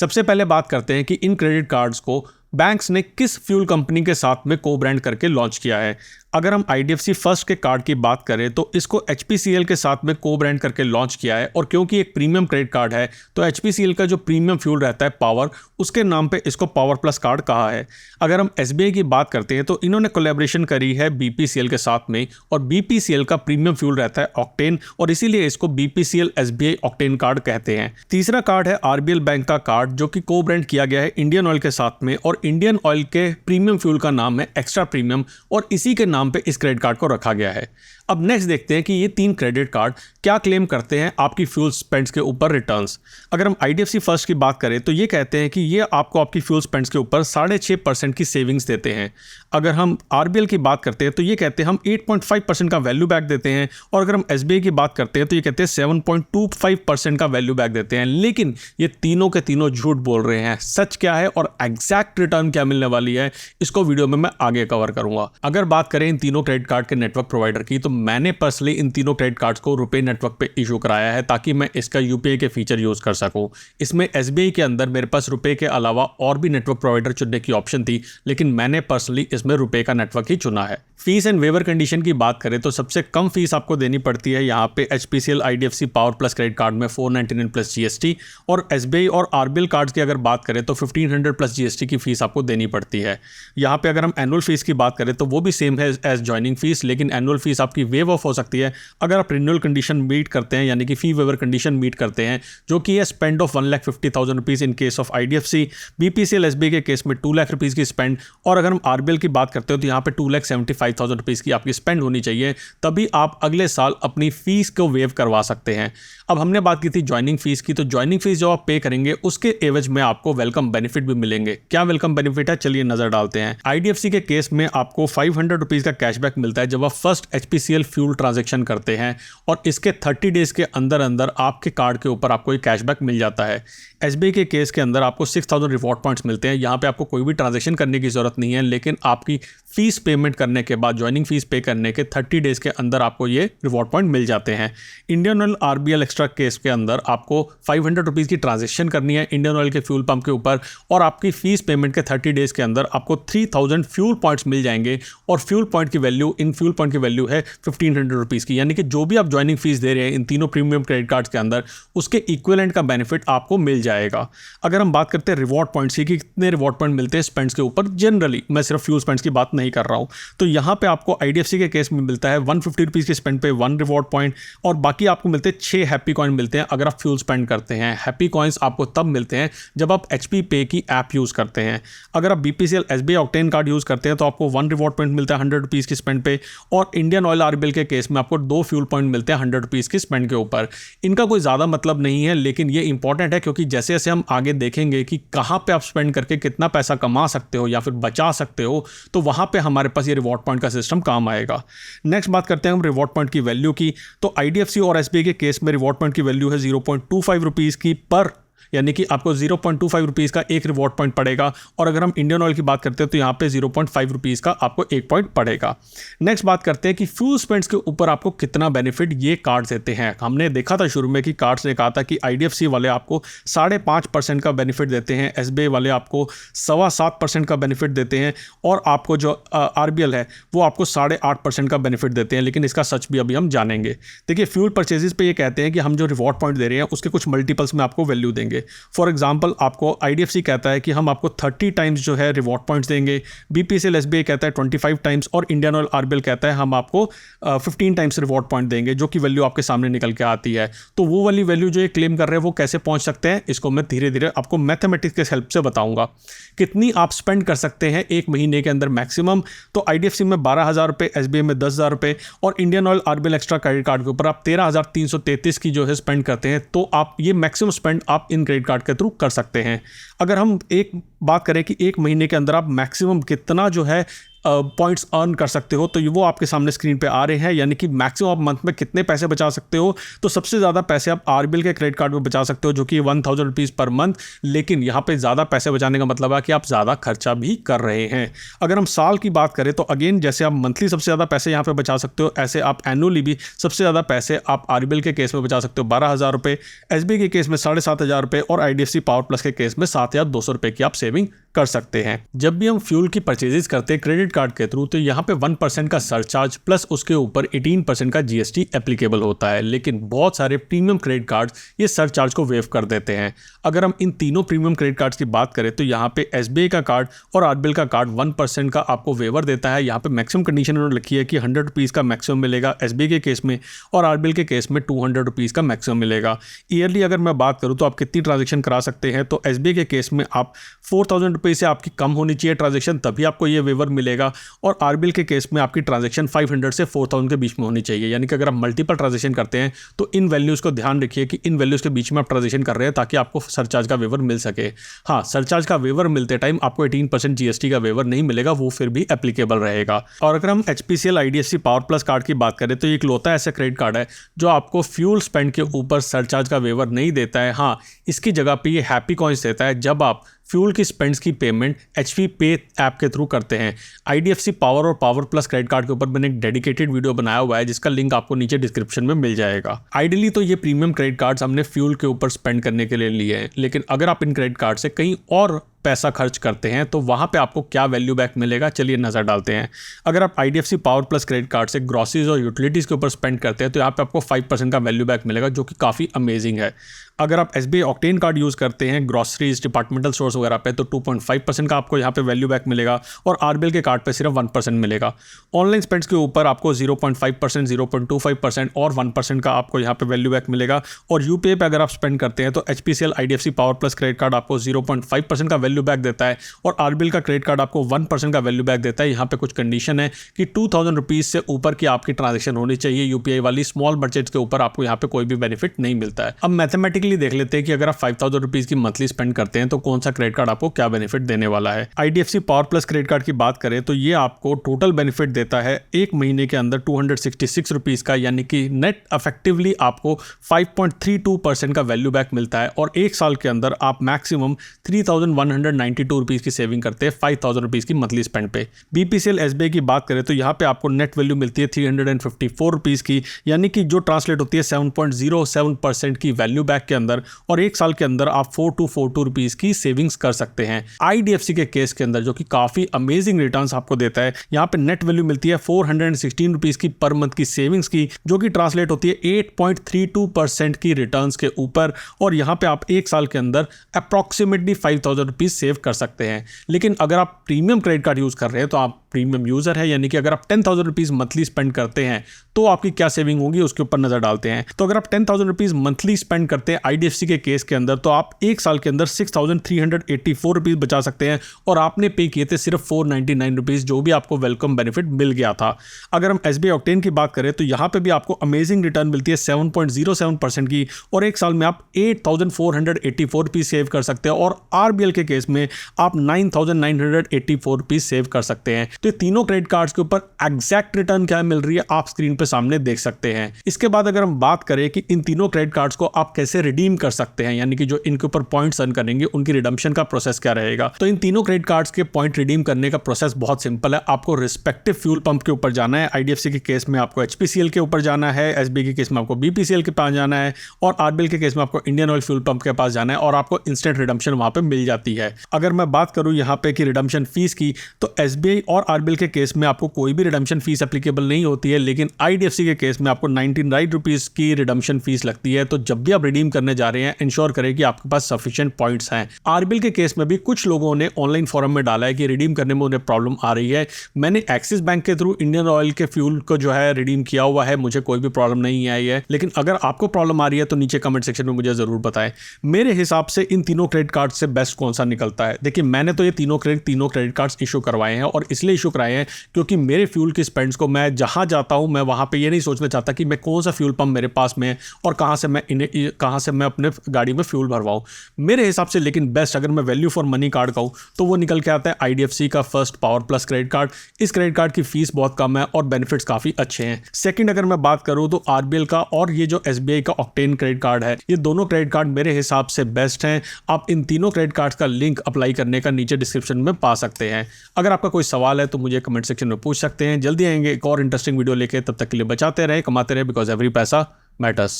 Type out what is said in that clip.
सबसे पहले बात करते हैं कि इन क्रेडिट कार्ड्स को बैंक्स ने किस फ्यूल कंपनी के साथ में को ब्रांड करके लॉन्च किया है। अगर हम IDFC फर्स्ट के कार्ड की बात करें तो इसको HPCL के साथ में को ब्रांड करके लॉन्च किया है, और क्योंकि एक प्रीमियम क्रेडिट कार्ड है तो HPCL का जो प्रीमियम फ्यूल रहता है पावर, उसके नाम पे इसको पावर प्लस कार्ड कहा है। अगर हम SBI की बात करते हैं तो इन्होंने कोलैबोरेशन करी है BPCL के साथ में, और BPCL का प्रीमियम फ्यूल रहता है ऑक्टेन, और इसीलिए इसको BPCL SBI ऑक्टेन कार्ड कहते हैं। तीसरा कार्ड है RBL बैंक का कार्ड, जो कि को ब्रांड किया गया है इंडियन ऑयल के साथ में, और इंडियन ऑयल के प्रीमियम फ्यूल का नाम है एक्स्ट्रा प्रीमियम, और इसी के नाम पे इस क्रेडिट कार्ड को रखा गया है। अब नेक्स्ट देखते हैं कि ये 3 क्रेडिट कार्ड क्या क्लेम करते हैं आपकी फ्यूल स्पेंड्स के ऊपर रिटर्न्स। अगर हम IDFC फर्स्ट की बात करें तो ये कहते हैं कि ये आपको आपकी फ्यूल स्पेंड्स के ऊपर 6.5% की सेविंग्स देते हैं। अगर हम RBL की बात करते हैं तो ये कहते हैं हम 8.5% का वैल्यू बैक देते हैं, और अगर हम SBI की बात करते हैं तो ये कहते हैं 7.25% का वैल्यू बैक देते हैं। लेकिन ये तीनों के तीनों झूठ बोल रहे हैं। सच क्या है और एग्जैक्ट रिटर्न क्या मिलने वाली है, इसको वीडियो में मैं आगे कवर करूंगा। अगर बात करें इन तीनों क्रेडिट कार्ड के नेटवर्क प्रोवाइडर की, तो मैंने पर्सनली इन तीनों क्रेडिट कार्ड्स को रुपे नेटवर्क पे इशू कराया है ताकि मैं इसका UPI के फीचर यूज कर सकूं। इसमें SBI के अंदर मेरे पास रुपे के अलावा और भी नेटवर्क प्रोवाइडर चुनने की ऑप्शन थी, लेकिन मैंने पर्सनली इसमें रुपे का नेटवर्क ही चुना है। फीस एंड वेवर कंडीशन की बात करें तो सबसे कम फीस आपको देनी पड़ती है यहाँ पे HPCL IDFC power plus credit card में 499 प्लस GST, और SBI और RBL कार्ड्स की अगर बात करें तो 1500 प्लस GST की फीस आपको देनी पड़ती है। यहाँ पे अगर हम एनुअल फीस की बात करें तो वो भी सेम है एज ज्वाइनिंग फीस, लेकिन एनुअल फीस आपकी वेव ऑफ हो सकती है अगर आप रिन्यूअल कंडीशन मीट करते हैं, यानी कि फी वेवर कंडीशन मीट करते हैं, जो कि है spend of 1,50,000 rupees in case of IDFC, BPCL SBI के केस में 2 लाख रुपीज़ की स्पेंड, और अगर हम RBL की बात करते हो तो यहाँ पे 2,75,000 रुपीज़ की आपकी स्पेंड होनी चाहिए, तभी आप अगले साल अपनी फीस को वेव करवा सकते हैं। अब हमने बात की थी ज्वाइनिंग फीस की, तो ज्वाइनिंग फीस जो आप पे करेंगे उसके एवज में आपको वेलकम बेनिफिट भी मिलेंगे। क्या वेलकम बेनिफिट है, चलिए नजर डालते हैं। IDFC के केस में आपको 500 रुपीज़ का कैशबैक मिलता है जब आप फर्स्ट HPCL फ्यूल ट्रांजेक्शन करते हैं, और इसके 30 डेज के अंदर अंदर आपके कार्ड के ऊपर आपको एक कैशबैक मिल जाता है। SBI के केस के अंदर आपको 6000 रिवॉर्ड पॉइंट्स मिलते हैं। यहाँ पे आपको कोई भी ट्रांजेक्शन करने की जरूरत नहीं है, लेकिन आपकी फीस पेमेंट करने के बाद, ज्वाइनिंग फीस पे करने के 30 डेज के अंदर आपको ये रिवॉर्ड पॉइंट मिल जाते हैं। Indian oil RBL extra case के अंदर आपको 500 रुपीज़ की ट्रांजेक्शन करनी है इंडियन ऑयल के फ्यूल पंप के ऊपर, और आपकी फीस पेमेंट के 30 डेज के अंदर आपको 3000 फ्यूल पॉइंट्स मिल जाएंगे, और फ्यूल पॉइंट की वैल्यू, इन फ्यूल पॉइंट की वैल्यू है 1500 रुपीज़ की, यानी कि जो भी आप ज्वाइनिंग फीस दे रहे हैं इन तीनों प्रीमियम क्रेडिट कार्ड्स के अंदर, उसके इक्विवेलेंट का बेनिफिट आपको मिल जाएगा। अगर हम बात करते हैं रिवॉर्ड पॉइंट्स की, कितने रिवॉर्ड पॉइंट मिलते हैं स्पेंड्स के ऊपर, जनरली मैं सिर्फ फ्यूल स्पेंड्स की बात नहीं कर रहा हूँ, तो यहाँ पे आपको IDFC के केस में मिलता है 150 रुपीज़ के स्पेंड पे 1 रिवॉर्ड पॉइंट, और बाकी आपको मिलते हैं 6 हैप्पी कॉइन मिलते हैं अगर आप फ्यूल स्पेंड करते हैं। हैप्पी कॉइन्स आपको तब मिलते हैं जब आप HP पे की ऐप यूज़ करते हैं। अगर आप BPCL SBI octane card use करते हैं तो आपको 1 रिवॉर्ड पॉइंट मिलता है 100 रुपीज़ की स्पेंड पे, और इंडियन ऑयल RBL के केस में आपको 2 फ्यूल पॉइंट मिलते हैं 100 रुपीज़ की स्पेंड के ऊपर। इनका कोई ज़्यादा मतलब नहीं है, लेकिन ये इंपॉर्टेंट है क्योंकि जैसे जैसे हम आगे देखेंगे कि कहाँ पे आप स्पेंड करके कितना पैसा कमा सकते हो या फिर बचा सकते हो, तो वहाँ पे हमारे पास ये रिवॉर्ड पॉइंट का सिस्टम काम आएगा। नेक्स्ट बात करते हैं हम रिवॉर्ड पॉइंट की वैल्यू की, तो IDFC और SBI के केस में रिवॉर्ड पॉइंट की वैल्यू है 0.25 रुपीज़ की पर, यानी कि आपको 0.25 रुपीज़ का एक रिवॉर्ड पॉइंट पड़ेगा, और अगर हम इंडियन ऑयल की बात करते हैं तो यहाँ पे 0.5 रुपीज़ का आपको एक पॉइंट पड़ेगा। नेक्स्ट बात करते हैं कि फ्यूल स्पेंड्स के ऊपर आपको कितना बेनिफिट ये कार्ड देते हैं। हमने देखा था शुरू में कि कार्ड्स ने कहा था कि IDFC वाले आपको 5.5% का बेनिफिट देते हैं, SBI वाले आपको 7.25% का बेनिफिट देते हैं, और आपको जो RBL है वो आपको 8.5% का बेनिफिट देते हैं, लेकिन इसका सच भी अभी हम जानेंगे। देखिए, फ्यूल परचेजेस पे ये कहते हैं कि हम जो रिवॉर्ड पॉइंट दे रहे हैं उसके कुछ मल्टीपल्स में आपको वैल्यू देंगे। फॉर एग्जाम्पल, आपको IDFC कहता है कि हम आपको 30 टाइम्स जो है रिवॉर्ड पॉइंट्स देंगे, BPCL SBI कहता है 25 टाइम्स, और इंडियन ऑयल RBL कहता है हम आपको 15 टाइम्स रिवॉर्ड पॉइंट देंगे, जो कि वैल्यू आपके सामने निकल के आती है। तो वो वाली वैल्यू जो ये क्लेम कर रहे हैं वो कैसे पहुंच सकते हैं, इसको मैं धीरे धीरे आपको मैथमेटिक्स के हेल्प से बताऊंगा। कितनी आप स्पेंड कर सकते हैं एक महीने के अंदर मैक्सिमम, तो IDFC में 12,000 रुपये, SBI में 10,000 रुपये, और Indian oil RBL extra credit card के ऊपर आप 13,333 की जो है स्पेंड करते हैं, तो आप ये मैक्सिमम स्पेंड आप इन क्रेडिट कार्ड के थ्रू कर सकते हैं। अगर हम एक बात करें कि एक महीने के अंदर आप मैक्सिमम कितना जो है पॉइंट्स अर्न कर सकते हो, तो वो आपके सामने स्क्रीन पे आ रहे हैं, यानी कि मैक्सिमम आप मंथ में कितने पैसे बचा सकते हो। तो सबसे ज़्यादा पैसे आप आरबीएल के क्रेडिट कार्ड में बचा सकते हो, जो कि 1000 रुपीज़ पर मंथ। लेकिन यहाँ पे ज़्यादा पैसे बचाने का मतलब है कि आप ज़्यादा खर्चा भी कर रहे हैं। अगर हम साल की बात करें तो अगेन जैसे आप मंथली सबसे ज़्यादा पैसे यहाँ पे बचा सकते हो, ऐसे आप एनुअली भी सबसे ज़्यादा पैसे आप आरबीएल के केस में बचा सकते हो, 12,000 रुपये, एसबीआई के केस में 7,500 रुपये और आईडीएफसी पावर प्लस के केस में 7,200 रुपये की आप सेविंग कर सकते हैं। जब भी हम फ्यूल की परचेजेस करते हैं क्रेडिट कार्ड के थ्रू, तो यहाँ पे 1% का सरचार्ज प्लस उसके ऊपर 18% का जीएसटी एप्लीकेबल होता है। लेकिन बहुत सारे प्रीमियम क्रेडिट कार्ड ये सरचार्ज को वेव कर देते हैं। अगर हम इन तीनों प्रीमियम क्रेडिट कार्ड्स की बात करें तो यहाँ पे एसबीआई का कार्ड और आरबीएल का कार्ड 1% का आपको वेवर देता है। यहाँ पे मैक्सिमम कंडीशन उन्होंने लिखी है कि 100 रुपीज़ का मैक्सिमम मिलेगा एसबीआई के केस में, और आरबीएल के केस में 200 रुपीज़ का मैक्सिमम मिलेगा। ईयरली अगर मैं बात करूँ तो आप कितनी ट्रांजेक्शन करा सकते हैं, तो एसबीआई के केस में आप 4,000 रुपये से आपकी कम होनी चाहिए ट्रांजेक्शन, तभी आपको ये वेवर मिलेगा। और आरबीएल के केस में आपकी ट्रांजेक्शन 500 से 4,000 के बीच में होनी चाहिए। यानी कि अगर आप मल्टीपल ट्रांजेक्शन करते हैं तो इन वैल्यूज़ को ध्यान रखिए कि इन वैल्यूज़ के बीच में आप ट्रांजेक्शन कर रहे हैं, ताकि आपको सरचार्ज का वेवर मिल सके। हाँ, सरचार्ज का वेवर मिलते टाइम आपको 18% जीएसटी का वेवर नहीं मिलेगा, वो फिर भी एप्लीकेबल रहेगा। और अगर हम HPCL IDFC power plus card की बात करें तो ये इकलौता ऐसा क्रेडिट कार्ड है जो आपको फ्यूल स्पेंड के ऊपर सरचार्ज का वेवर नहीं देता है। हाँ, इसकी जगह पे ये हैप्पी कॉइंस देता है जब आप फ्यूल की स्पेंड्स की पेमेंट एचपी पे ऐप के थ्रू करते हैं। आईडीएफसी पावर और पावर प्लस क्रेडिट कार्ड के ऊपर मैंने एक डेडिकेटेड वीडियो बनाया हुआ है, जिसका लिंक आपको नीचे डिस्क्रिप्शन में मिल जाएगा। आइडियली तो ये प्रीमियम क्रेडिट कार्ड्स हमने फ्यूल के ऊपर स्पेंड करने के लिए लिए हैं, लेकिन अगर आप इन क्रेडिट कार्ड से कहीं और पैसा खर्च करते हैं तो वहाँ पे आपको क्या वैल्यू बैक मिलेगा, चलिए नज़र डालते हैं। अगर आप IDFC power plus credit card से ग्रॉसरीज और यूटिलिटीज़ के ऊपर स्पेंड करते हैं तो यहाँ पे आपको 5% का वैल्यू बैक मिलेगा, जो कि काफ़ी अमेजिंग है। अगर आप एसबीआई ऑक्टेन कार्ड यूज़ करते हैं ग्रॉसरीज, डिपार्टमेंटल स्टोर्स वगैरह पे, तो 2.5% का आपको यहाँ पे वैल्यू बैक मिलेगा, और आरबीएल के कार्ड पे सिर्फ 1% मिलेगा। ऑनलाइन स्पेंड्स के ऊपर आपको 0.5%, 0.25% और 1% का आपको यहाँ पे वैल्यू बैक मिलेगा। और यूपीआई पे अगर आप स्पेंड करते हैं तो HPCL IDFC power plus credit card आपको 0.5% का वैल्यू बैक देता है, और आरबीएल का क्रेडिट कार्ड आपको 1% का वैल्यू बैक देता है। यहाँ पे कुछ कंडीशन है कि 2,000 रुपीज़ से ऊपर की आपकी ट्रांजेक्शन होनी चाहिए यूपीआई वाली। स्मॉल बजट्स के ऊपर आपको यहाँ पे कोई भी बेनिफिट नहीं मिलता है। अब मैथमेटिकली देख लेते हैं कि अगर आप 5,000 रुपीज़ की मंथली स्पेंड करते हैं तो कौन सा क्रेडिट कार्ड आपको क्या बेनिफिट देने वाला है। IDFC power plus credit card की बात करें तो ये आपको टोटल बेनिफिट देता है एक महीने के अंदर 266 रुपीज़ का, यानी कि नेट इफेक्टिवली आपको 5.32% का वैल्यू बैक मिलता है। और एक साल के अंदर आप मैक्सिमम 3,192 रुपीज़ की सेविंग करते हैं 5,000 रुपीज़ की मंथली स्पेंड पे। बीपीसीएल एसबीआई की बात करें तो यहाँ पे आपको नेट वैल्यू मिलती है 354 रुपीज़ की, यानी कि जो ट्रांसलेट होती है 7.07% की वैल्यू बैक के अंदर, और एक साल के अंदर आप 4,242 रुपीज़ की सेविंग्स कर सकते हैं। आईडीएफसी के केस के अंदर जो कि काफ़ी अमेजिंग रिटर्न्स आपको देता है, यहाँ पे नेट वैल्यू मिलती है 416 रुपीज़ की पर मंथ की सेविंग्स की, जो कि ट्रांसलेट होती है 8.32% की रिटर्न्स के ऊपर, और यहाँ पे आप एक साल के अंदर अप्रॉक्सीमेटली 5,000 रुपीज़ सेव कर सकते हैं। लेकिन अगर आप प्रीमियम क्रेडिट कार्ड यूज़ कर रहे हैं तो आप प्रीमियम यूज़र है, यानी कि अगर आप 10,000 रुपीज़ मंथली स्पेंड करते हैं तो आपकी क्या सेविंग होगी उसके ऊपर नज़र डालते हैं। तो अगर आप 10,000 रुपीज़ मंथली स्पेंड करते हैं आईडीएफसी के केस के अंदर, तो आप एक साल के अंदर 6,384 रुपीज़ बचा सकते हैं, और आपने पे किए थे सिर्फ 499 रुपीज़, जो भी आपको वेलकम बेनिफिट मिल गया था। अगर हम एसबीआई ऑक्टेन की बात करें तो यहाँ पे भी आपको अमेजिंग रिटर्न मिलती है 7.07% की, और एक साल में आप 8,484 रुपीज़ सेव कर सकते हैं, और आरबीएल के केस में आप 9,984 रुपीज़ सेव कर सकते हैं। तो ये तीनों क्रेडिट कार्ड्स के ऊपर एग्जैक्ट रिटर्न क्या मिल रही है आप स्क्रीन पे सामने देख सकते हैं। इसके बाद अगर हम बात करें कि इन तीनों क्रेडिट कार्ड्स को आप कैसे रिडीम कर सकते हैं, यानी कि जो इनके ऊपर पॉइंट्स अर्न करेंगे उनकी रिडम्पशन का प्रोसेस क्या रहेगा, तो इन तीनों क्रेडिट कार्ड्स के पॉइंट रिडीम करने का प्रोसेस बहुत सिंपल है। आपको रिस्पेक्टिव फ्यूल पंप के ऊपर जाना है। आईडीएफसी के केस में आपको एचपीसीएल के ऊपर जाना है, एसबीआई के केस में आपको बीपीसीएल के पास जाना है, और आरबीएल के केस में आपको इंडियन ऑयल फ्यूल पंप के पास जाना है, और आपको इंस्टेंट रिडम्पशन वहां पे मिल जाती है। अगर मैं बात करूं यहाँ पे कि रिडम्पशन फीस की, तो एसबीआई और आरबीएल के केस में आपको कोई भी रिडम्पशन फीस एप्लीकेबल नहीं होती है, लेकिन आईडीएफसी के केस में आपको 99 रुपीज़ की रिडम्पशन फीस लगती है। तो जब भी आप रिडीम करने जा रहे हैं इंश्योर करें कि आपके पास सफिशिएंट पॉइंट्स हैं। आरबीएल के केस में भी कुछ लोगों ने ऑनलाइन फोरम में डाला है कि रिडीम करने में उन्हें प्रॉब्लम आ रही है। मैंने एक्सिस बैंक के थ्रू इंडियन ऑयल के फ्यूल को जो है रिडीम किया हुआ है, मुझे कोई भी प्रॉब्लम नहीं आई है, लेकिन अगर आपको प्रॉब्लम आ रही है तो नीचे कमेंट सेक्शन में मुझे जरूर बताएं। मेरे हिसाब से इन तीनों क्रेडिट कार्ड से बेस्ट कौन सा निकलता है। देखिए, मैंने तो ये तीनों क्रेडिट कार्ड्स इशू करवाए हैं, और इसलिए शुक्र आए हैं, क्योंकि मेरे फ्यूल की स्पेंड्स को मैं जहाँ जाता हूँ मैं वहाँ पे ये नहीं सोचना चाहता कि मैं कौन सा फ्यूल पंप मेरे पास में है और कहाँ से मैं अपने गाड़ी में फ्यूल भरवाऊँ। मेरे हिसाब से लेकिन बेस्ट अगर मैं वैल्यू फॉर मनी कार्ड कहूँ तो वो निकल के आता है IDFC का first power plus credit card. इस क्रेडिट कार्ड की फीस बहुत कम है और बेनिफिट्स काफ़ी अच्छे हैं। सेकंड अगर मैं बात करूँ तो RBL का और ये जो SBI का ऑक्टेन क्रेडिट कार्ड है, ये दोनों क्रेडिट कार्ड मेरे हिसाब से बेस्ट हैं। आप इन तीनों क्रेडिट कार्ड्स का लिंक अप्लाई करने का नीचे डिस्क्रिप्शन में पा सकते हैं। अगर आपका कोई सवाल है तो मुझे कमेंट सेक्शन में पूछ सकते हैं। जल्दी आएंगे एक और इंटरेस्टिंग वीडियो लेके, तब तक के लिए बचाते रहे, कमाते रहे, बिकॉज एवरी पैसा मैटर्स।